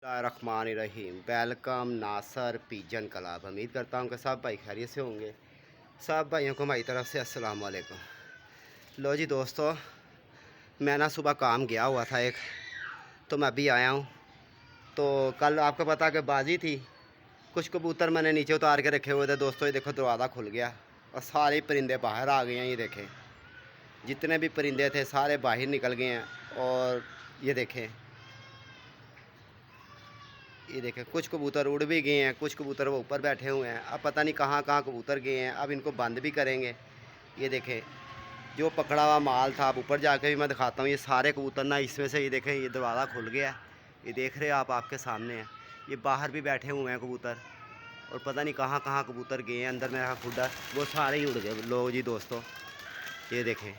रहीम। Welcome नासर pigeon club. उम्मीद करता हूँ कि सब भाई खैरियत से होंगे। सब भाइयों को हमारी तरफ से अस्सलाम वालेकुम। लो जी दोस्तों, मैं ना सुबह काम गया हुआ था एक, तो मैं अभी आया हूँ। तो कल आपको पता कि बाजी थी, कुछ कबूतर मैंने नीचे उतार के रखे हुए थे दोस्तों। ये देखो दरवाज़ा खुल गया और सारे परिंदे बाहर आ गए हैं। ये देखें, जितने भी परिंदे थे सारे बाहर निकल गए हैं। और ये देखें, ये देखें कुछ कबूतर उड़ भी गए हैं, कुछ कबूतर वो ऊपर बैठे हुए हैं। अब पता नहीं कहाँ कहाँ कबूतर गए हैं। अब इनको बंद भी करेंगे। ये देखें, जो पकड़ा हुआ माल था, अब ऊपर जाके भी मैं दिखाता हूँ। ये सारे कबूतर ना इसमें से, ये देखें, ये दरवाज़ा खुल गया है। ये देख रहे हैं आप, आपके सामने है। ये बाहर भी बैठे हुए हैं कबूतर, और पता नहीं कहाँ कहाँ कबूतर गए हैं। अंदर मेरा खुदा वो सारे ही उड़ गए। लो जी दोस्तों, ये देखें,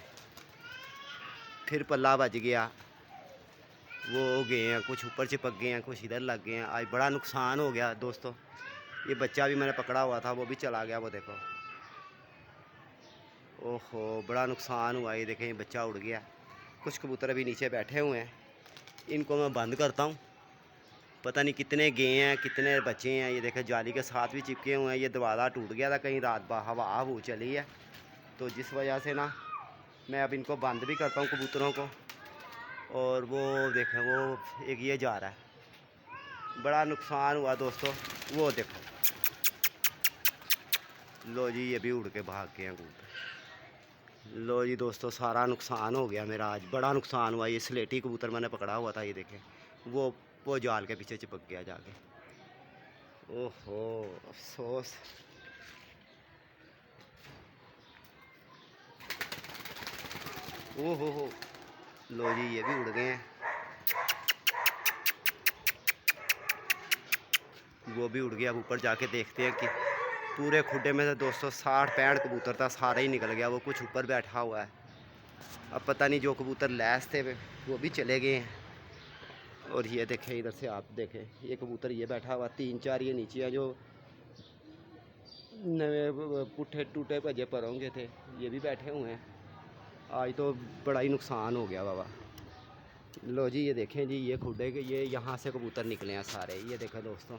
फिर पल्ला बच गया। वो हो गए हैं, कुछ ऊपर चिपक गए हैं, कुछ इधर लग गए हैं। आज बड़ा नुकसान हो गया दोस्तों। ये बच्चा भी मैंने पकड़ा हुआ था, वो भी चला गया। वो देखो, ओहो बड़ा नुकसान हुआ। ये देखें, ये बच्चा उड़ गया। कुछ कबूतर अभी नीचे बैठे हुए हैं, इनको मैं बंद करता हूँ। पता नहीं कितने गए हैं, कितने बचे हैं। ये देखें, जाली के साथ भी चिपके हुए हैं। ये दरवाज़ा टूट गया था कहीं रात हवा वो चली है, तो जिस वजह से ना मैं अब इनको बंद भी करता हूँ कबूतरों को। और वो देखें, वो एक ये जा रहा है, बड़ा नुकसान हुआ दोस्तों। वो देखो, लो जी, ये भी उड़ के भाग गए हैं कबूतर। लो जी दोस्तों, सारा नुकसान हो गया मेरा। आज बड़ा नुकसान हुआ। ये स्लेटी कबूतर मैंने पकड़ा हुआ था, ये देखें, वो जाल के पीछे चिपक गया जाके। ओहो अफसोस। ओहो हो, लो जी, ये भी उड़ गए हैं। वो भी उड़ गया। अब ऊपर जाके देखते हैं कि पूरे खुड्डे में से दोस्तों 60-65 कबूतर था, सारा ही निकल गया। वो कुछ ऊपर बैठा हुआ है। अब पता नहीं, जो कबूतर लैस थे वो भी चले गए हैं। और ये देखें, इधर से आप देखें, ये कबूतर ये बैठा हुआ, 3-4 ये नीचे हैं जो नए पुट्ठे टूटे भजे परोंगे थे, ये भी बैठे हुए हैं। आज तो बड़ा ही नुकसान हो गया बाबा। लो जी, ये देखें जी, ये खुडे के ये यहाँ से कबूतर निकले हैं सारे। ये देखें दोस्तों,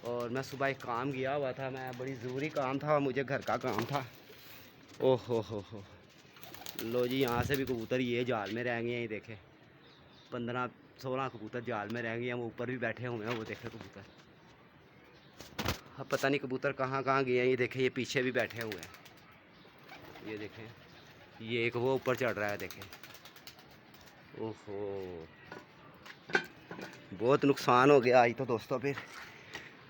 और मैं सुबह एक काम गया हुआ था, मैं बड़ी ज़रूरी काम था, मुझे घर का काम था। ओहो हो, लो जी, यहाँ से भी कबूतर ये जाल में रह गए हैं। ये देखें, 15-16 कबूतर जाल में रह गए हैं। वो ऊपर भी बैठे हुए हैं, वो देखें कबूतर। अब पता नहीं कबूतर कहाँ कहाँ गए हैं। ये देखें, ये पीछे भी बैठे हुए हैं। ये देखें, ये एक वो ऊपर चढ़ रहा है, देखें। ओहो, बहुत नुकसान हो गया आज तो दोस्तों। फिर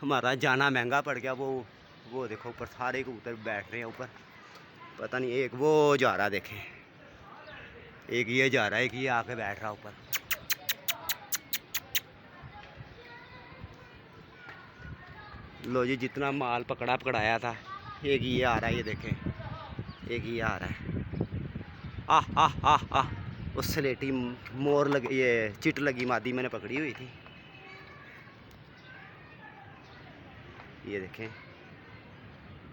हमारा जाना महंगा पड़ गया। वो देखो, ऊपर सारे कबूतर बैठ रहे हैं ऊपर। पता नहीं, एक वो जा रहा, देखें, एक ये जा रहा है, एक ये आके बैठ रहा ऊपर। लो जी, जितना माल पकड़ाया था, एक ये आ रहा है, ये देखें, एक ये आ रहा है। आह आह आह आह, उस स्लेटी मोर लगी, ये चिट लगी मादी मैंने पकड़ी हुई थी। ये देखें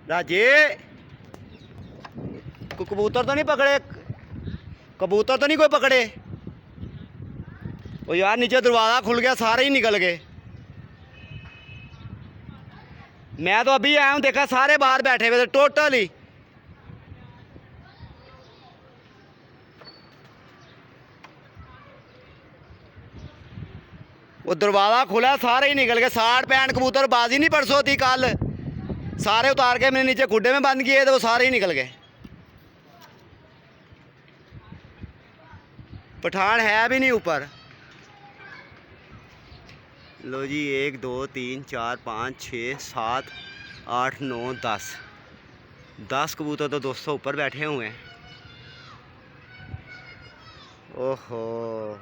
राजे, कबूतर तो नहीं पकड़े, कबूतर तो नहीं कोई पकड़े। ओ यार, नीचे दरवाज़ा खुल गया, सारे ही निकल गए। मैं तो अभी आया हूँ, देखा सारे बाहर बैठे हुए थे टोटल ही। वो दरवाज़ा खुला, सारे ही निकल गए। 60-65 कबूतर बाजी नहीं परसों थी, कल सारे उतार के मैंने नीचे खुड्डे में बंद किए तो वो सारे ही निकल गए। पठान है भी नहीं ऊपर। लो जी, 1 2 3 4 5 6 7 8 9 10 कबूतर तो दोस्तों ऊपर बैठे हुए हैं। ओहो,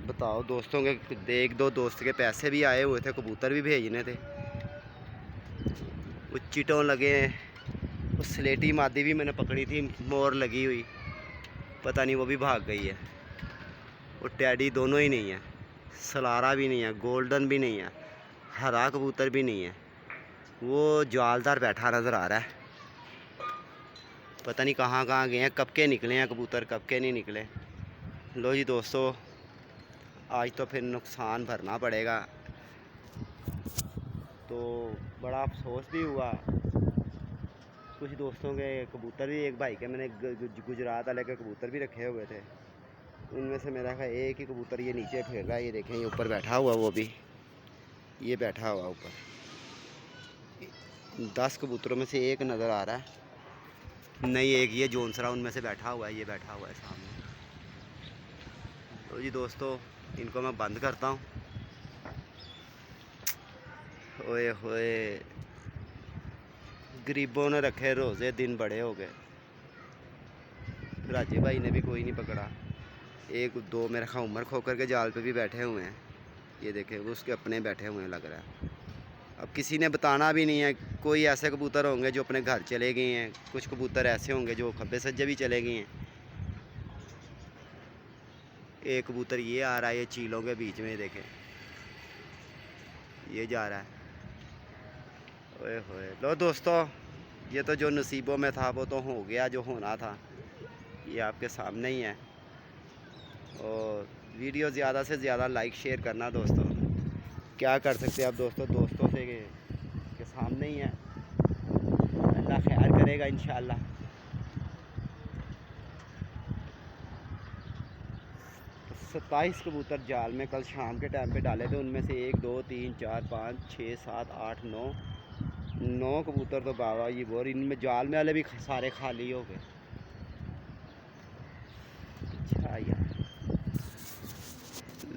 बताओ दोस्तों के, 1-2 दोस्त के पैसे भी आए हुए थे, कबूतर भी भेजने थे। वो चिटों लगे हैं। वो स्लेटी मादी भी मैंने पकड़ी थी, मोर लगी हुई, पता नहीं वो भी भाग गई है। वो टैडी दोनों ही नहीं है, सलारा भी नहीं है, गोल्डन भी नहीं है, हरा कबूतर भी नहीं है। वो जालदार बैठा नज़र आ रहा है। पता नहीं कहाँ कहाँ गए हैं, कब के निकले हैं कबूतर, कब के नहीं निकले। लो जी दोस्तों, आज तो फिर नुकसान भरना पड़ेगा। तो बड़ा अफसोस भी हुआ। कुछ दोस्तों के कबूतर भी, एक भाई के मैंने गुजरात वाले के कबूतर भी रखे हुए थे, उनमें से मेरा ख्याल एक ही कबूतर ये नीचे फिर रहा है। ये देखें, ये ऊपर बैठा हुआ, वो भी ये बैठा हुआ ऊपर। 10 कबूतरों में से एक नज़र आ रहा है, नहीं एक ये जोनसरा उनमें से बैठा हुआ है, ये बैठा हुआ है सामने। तो जी दोस्तों, इनको मैं बंद करता हूँ। ओए होए, गरीबों ने रखे रोज़े, दिन बड़े हो गए। राजे भाई ने भी कोई नहीं पकड़ा। एक दो मेरे ख्याल उमर खोकर के जाल पे भी बैठे हुए हैं, ये देखें, वो उसके अपने बैठे हुए हैं लग रहा है। अब किसी ने बताना भी नहीं है। कोई ऐसे कबूतर होंगे जो अपने घर चले गए हैं, कुछ कबूतर ऐसे होंगे जो खब्बे सज्जे भी चले गए हैं। एक कबूतर ये आ रहा है, ये चीलों के बीच में, देखें ये जा रहा है। ओए होए, लो दोस्तों, ये तो जो नसीबों में था वो तो हो गया, जो होना था ये आपके सामने ही है। और वीडियो ज़्यादा से ज़्यादा लाइक शेयर करना दोस्तों। क्या कर सकते हैं आप दोस्तों, दोस्तों से के सामने ही है। अल्लाह खैर करेगा इंशाअल्लाह। 27 कबूतर जाल में कल शाम के टाइम पे डाले थे, उनमें से 1 2 3 4 5 6 7 8 9 कबूतर तो बाबा ये बोर, इनमें जाल में वाले भी सारे खाली हो गए। अच्छा यार,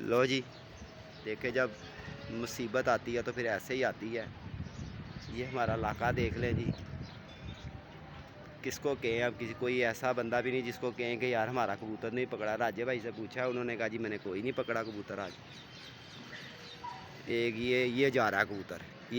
लो जी, देखे जब मुसीबत आती है तो फिर ऐसे ही आती है। ये हमारा इलाका देख लें जी, किसको कहें अब, किसी कोई ऐसा बंदा भी नहीं जिसको कहें कि यार हमारा कबूतर नहीं पकड़ा। राजे भाई से पूछा, उन्होंने कहा जी मैंने कोई नहीं पकड़ा कबूतर आज। एक ये जा रहा है कबूतर, ये